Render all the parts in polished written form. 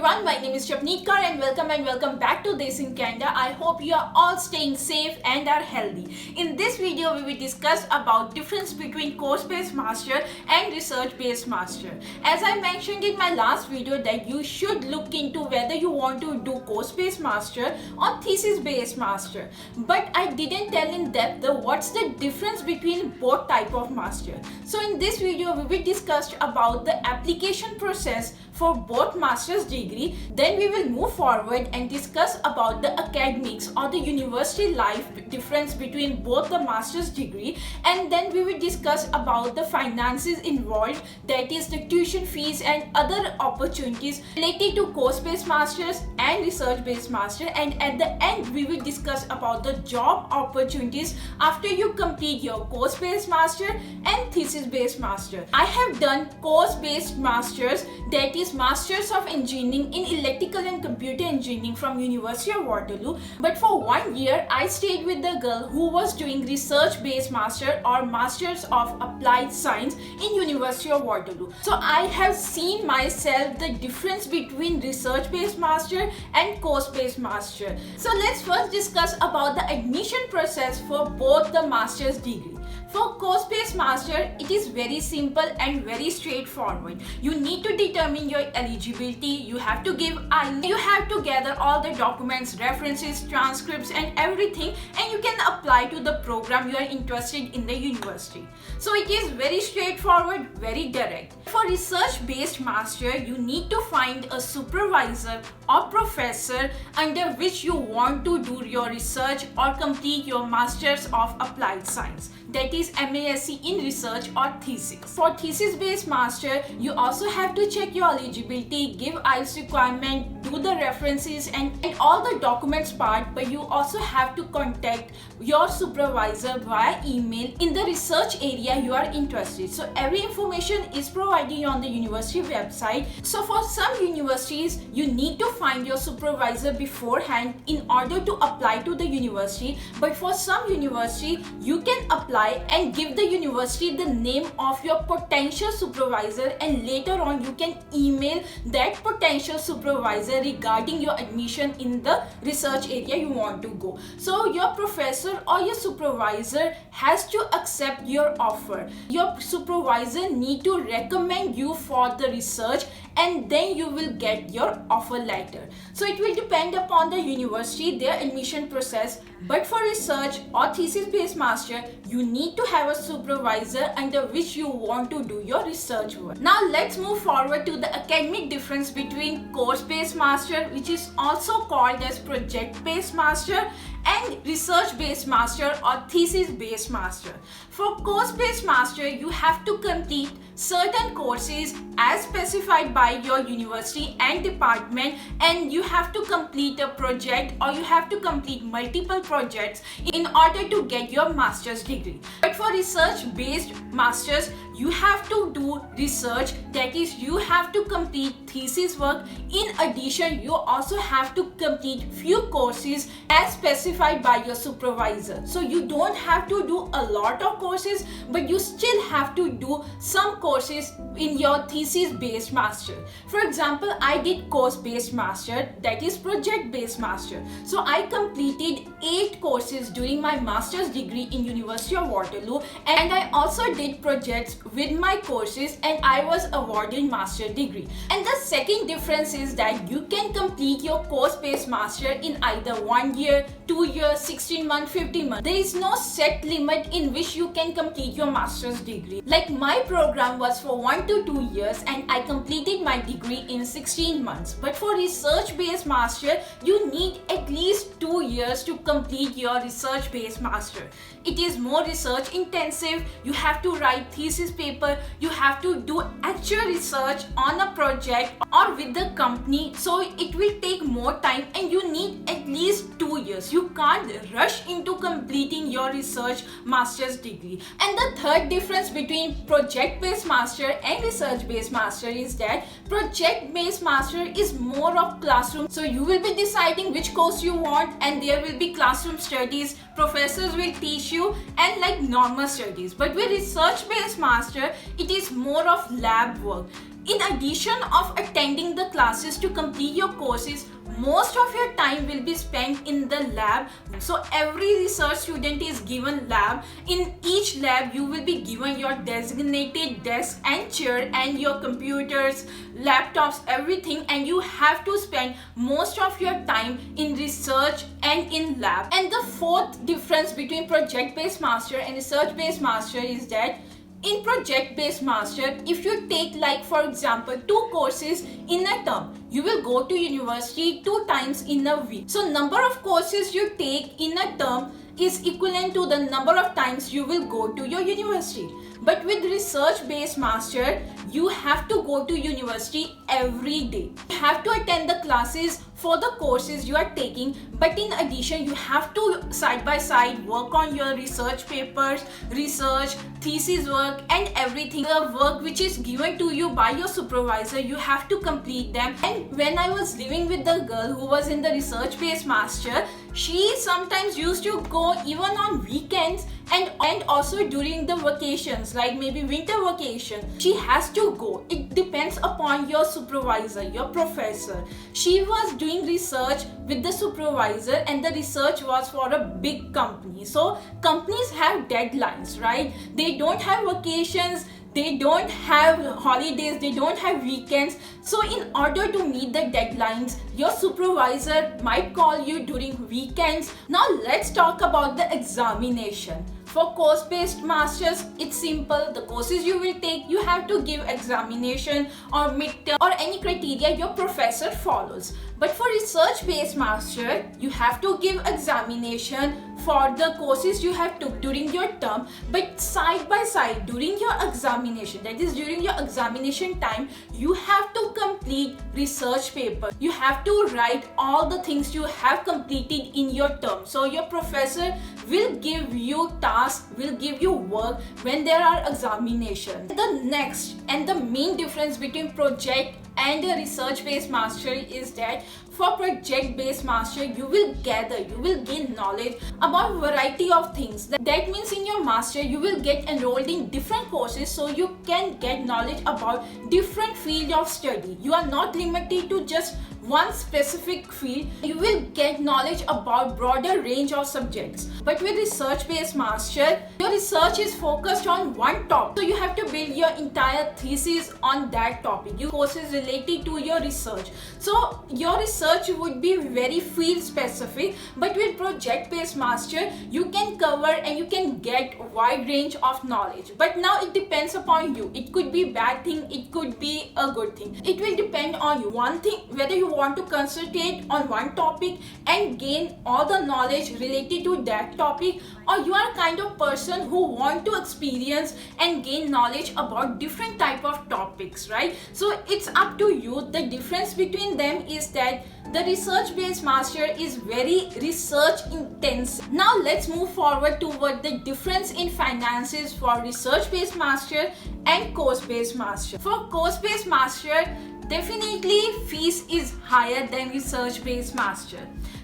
everyone, my name is Chapneetkar and welcome back to This in Canada. I hope you are all staying safe and are healthy. In this video, we will discuss about difference between course-based master and research-based master. As I mentioned in my last video that you should look into whether you want to do course-based master or thesis-based master. But I didn't tell in depth what's the difference between both type of master. So in this video, we will discuss about the application process for both master's degree. Then we will move forward and discuss about the academics or the university life difference between both the master's degree, and then we will discuss about the finances involved, that is the tuition fees and other opportunities related to course-based masters and research-based master. And at the end we will discuss about the job opportunities after you complete your course-based master and thesis-based master. I have done course-based masters, that is Masters of Engineering in Electrical and Computer Engineering from University of Waterloo. But for 1 year, I stayed with the girl who was doing research-based master or Masters of Applied Science in University of Waterloo. So I have seen myself the difference between research-based master and course-based master. So let's first discuss about the admission process for both the master's degree. For course-based master, it is very simple and very straightforward. You need to determine your eligibility, you have to give IELTS, you have to gather all the documents, references, transcripts and everything, and you can apply to the program you are interested in the university. So it is very straightforward, very direct. For research-based master, you need to find a supervisor or professor under which you want to do your research or complete your Masters of Applied Science, that is MASc in research or thesis. For thesis-based master, you also have to check your eligibility, give IELTS requirement, do the references and all the documents part, but you also have to contact your supervisor via email in the research area you are interested. So every information is provided on the university website. So for some universities, you need to find your supervisor beforehand in order to apply to the university. But for some university, you can apply and give the university the name of your potential supervisor, and later on you can email that potential supervisor regarding your admission in the research area you want to go. So your professor or your supervisor has to accept your offer. Your supervisor need to recommend you for the research, and then you will get your offer letter. So it will depend upon the university, their admission process. But for research or thesis-based master, you need to have a supervisor under which you want to do your research work. Now let's move forward to the academic difference between course-based master, which is also called as project-based master, and research-based master or thesis-based master. For course-based master, you have to complete certain courses as specified by your university and department, and you have to complete a project or you have to complete multiple projects in order to get your master's degree. But for research-based masters, you have to do research, that is you have to complete thesis work. In addition, you also have to complete few courses as specified by your supervisor. So you don't have to do a lot of courses, but you still have to do some courses in your thesis based master. For example, I did course based master, that is project based master. So I completed 8 courses during my master's degree in University of Waterloo, and I also did projects with my courses, and I was awarded master degree. And the second difference is that you can complete your course based master in either 1 year, 2 years, 16 months, 15 months. There is no set limit in which you can complete your master's degree. Like my program was for 1 to 2 years and I completed my degree in 16 months. But for research-based master, you need at least 2 years to complete your research-based master. It is more research intensive. You have to write thesis paper, you have to do actual research on a project or with the company. So it will take more time and you need at least 2 years. You can't rush into completing your research master's degree. And the third difference between project-based master and research-based master is that project-based master is more of classroom. So you will be deciding which course you want, and there will be classroom studies, professors will teach you, and like normal studies. But with research-based master, it is more of lab work. In addition of attending the classes to complete your courses, most of your time will be spent in the lab. So every research student is given lab. In each lab you will be given your designated desk and chair and your computers, laptops, everything, and you have to spend most of your time in research and in lab. And the fourth difference between project-based master and research-based master is that in project-based master, if you take, like for example, 2 courses in a term, you will go to university 2 times in a week. So number of courses you take in a term is equivalent to the number of times you will go to your university. But with research-based master, you have to go to university every day. You have to attend the classes for the courses you are taking, but in addition, you have to side by side work on your research papers, research, thesis work, and everything. The work which is given to you by your supervisor, you have to complete them. And when I was living with the girl who was in the research-based master, she sometimes used to go even on weekends and also during the vacations, like maybe winter vacation. She has to go. It depends upon your supervisor, your professor. She was doing research with the supervisor, and the research was for a big company. So companies have deadlines, right? They don't have vacations, they don't have holidays, they don't have weekends. So in order to meet the deadlines, your supervisor might call you during weekends. Now let's talk about the examination. For course-based masters, it's simple. The courses you will take, you have to give examination or midterm or any criteria your professor follows. But for research-based master, you have to give examination for the courses you have took during your term, but side by side during your examination, that is during your examination time, you have to complete research paper. You have to write all the things you have completed in your term. So your professor will give you tasks, will give you work when there are examinations. The next and the main difference between project and a research-based master is that for project-based master, you will gain knowledge about variety of things. That means in your master, you will get enrolled in different courses, so you can get knowledge about different field of study. You are not limited to just one specific field. You will get knowledge about broader range of subjects. But with research-based master, your research is focused on one topic. So you have to build your entire thesis on that topic. Your courses related to your research. So your research would be very field specific. But with project-based master, you can cover and you can get a wide range of knowledge. But now it depends upon you. It could be bad thing, it could be a good thing. It will depend on you. One thing, whether you want to concentrate on one topic and gain all the knowledge related to that topic, or you are kind of person who want to experience and gain knowledge about different type of topics, right? So it's up to you. The difference between them is that the research-based master is very research intensive. Now let's move forward toward the difference in finances for research-based master and course-based master. For course-based master, definitely fees is higher than research-based master.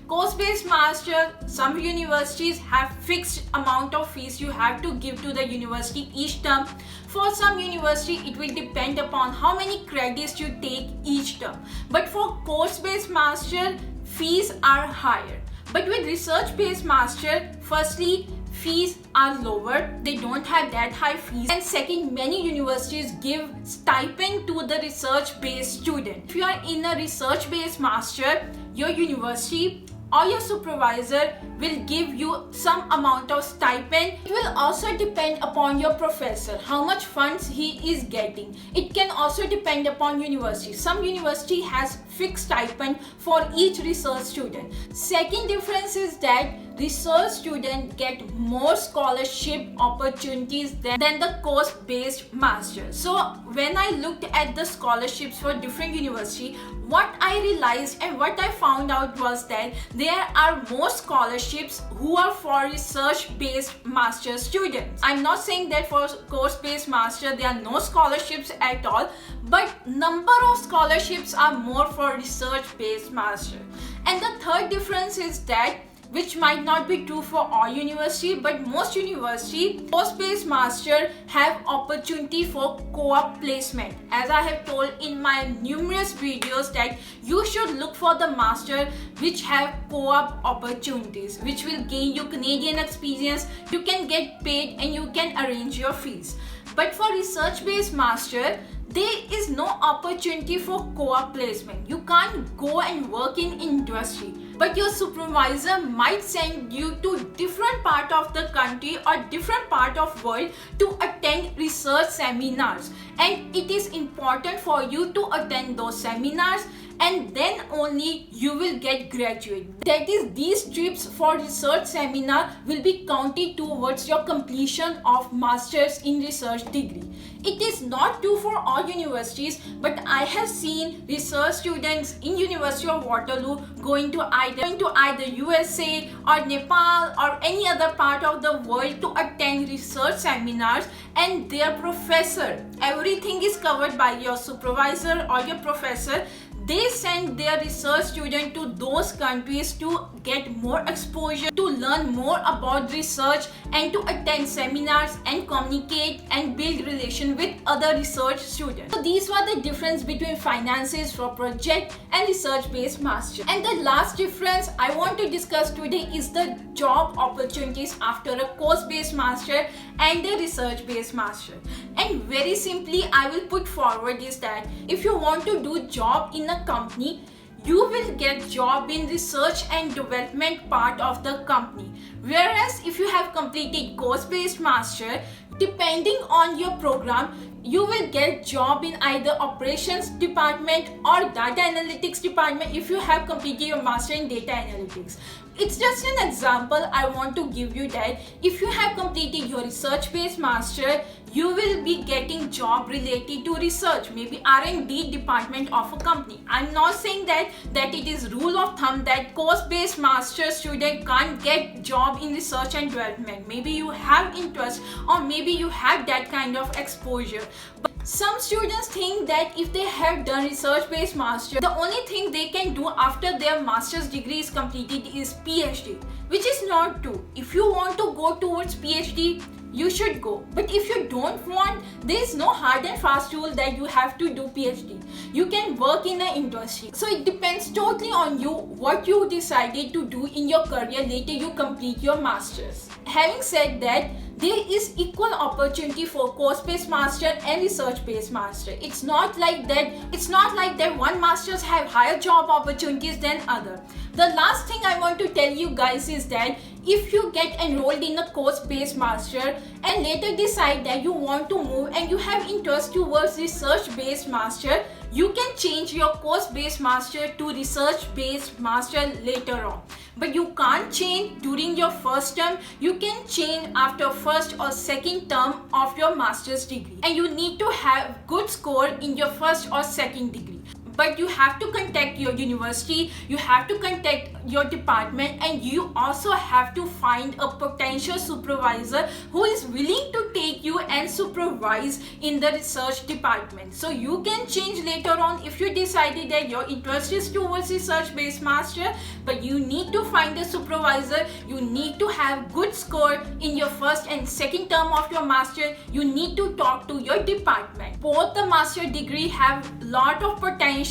Course-based master, some universities have fixed amount of fees you have to give to the university each term. For some university, it will depend upon how many credits you take each term. But for course-based master, fees are higher. But with research-based master, firstly, fees are lower. They don't have that high fees. And second, many universities give stipend to the research-based student. If you are in a research-based master, your university or your supervisor will give you some amount of stipend. It will also depend upon your professor, how much funds he is getting. It can also depend upon university. Some university has fixed stipend for each research student. Second difference is that research students get more scholarship opportunities than the course-based master. So when I looked at the scholarships for different universities, what I realized and what I found out was that there are more scholarships who are for research-based master students. I'm not saying that for course-based master there are no scholarships at all, but number of scholarships are more for research-based master. And the third difference is that which might not be true for all university, but most university course-based master have opportunity for co-op placement. As I have told in my numerous videos that you should look for the master which have co-op opportunities, which will gain you Canadian experience, you can get paid and you can arrange your fees. But for research-based master, there is no opportunity for co-op placement. You can't go and work in industry, but your supervisor might send you to different part of the country or different part of world to attend research seminars, and it is important for you to attend those seminars, and then only you will get graduate. That is, these trips for research seminar will be counted towards your completion of masters in research degree. It is not true for all universities, but I have seen research students in University of Waterloo going to either USA or Nepal or any other part of the world to attend research seminars, and their professor, everything is covered by your supervisor or your professor. They send their research student to those countries to get more exposure, to learn more about research, and to attend seminars and communicate and build relation with other research students. So these were the difference between finances for project and research-based master. And the last difference I want to discuss today is the job opportunities after a course-based master and a research-based master. And very simply, I will put forward is that if you want to do job in a company, you will get job in research and development part of the company. Whereas if you have completed course-based master, depending on your program, you will get job in either operations department or data analytics department if you have completed your master in data analytics. It's just an example I want to give you that if you have completed your research-based master, you will be getting job related to research, maybe R&D department of a company. I'm not saying that it is rule of thumb that course-based master student can't get job in research and development. Maybe you have interest or maybe you have that kind of exposure. But some students think that if they have done research-based master, the only thing they can do after their master's degree is completed is PhD, which is not true. If you want to go towards PhD, you should go. But if you don't want, there is no hard and fast rule that you have to do PhD. You can work in the industry. So it depends totally on you what you decided to do in your career later you complete your masters. Having said that, there is equal opportunity for course-based master and research-based master. It's not like that one masters have higher job opportunities than other. The last thing I want to tell you guys is that if you get enrolled in a course-based master and later decide that you want to move and you have interest towards research-based master, you can change your course-based master to research-based master later on. But you can't change during your first term. You can change after first or second term of your master's degree. And you need to have good score in your first or second degree. But you have to contact your university, you have to contact your department, and you also have to find a potential supervisor who is willing to take you and supervise in the research department. So you can change later on if you decided that your interest is towards research-based master, but you need to find a supervisor, you need to have good score in your first and second term of your master, you need to talk to your department. Both the master degree have lot of potential.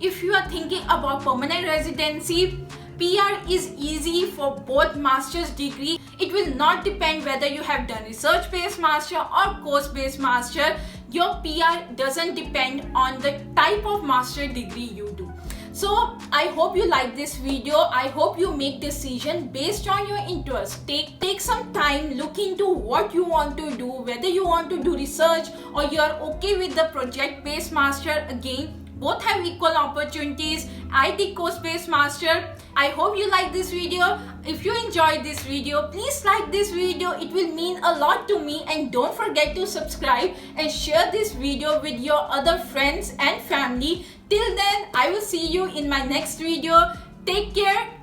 If you are thinking about permanent residency, PR is easy for both master's degree. It will not depend whether you have done research-based master or course-based master. Your PR doesn't depend on the type of master degree you do. So I hope you like this video. I hope you make decision based on your interest. Take some time, look into what you want to do, whether you want to do research or you are okay with the project-based master. Again, both have equal opportunities. I did course-based master. I hope you like this video. If you enjoyed this video, please like this video. It will mean a lot to me, and don't forget to subscribe and share this video with your other friends and family. Till then, I will see you in my next video. Take care.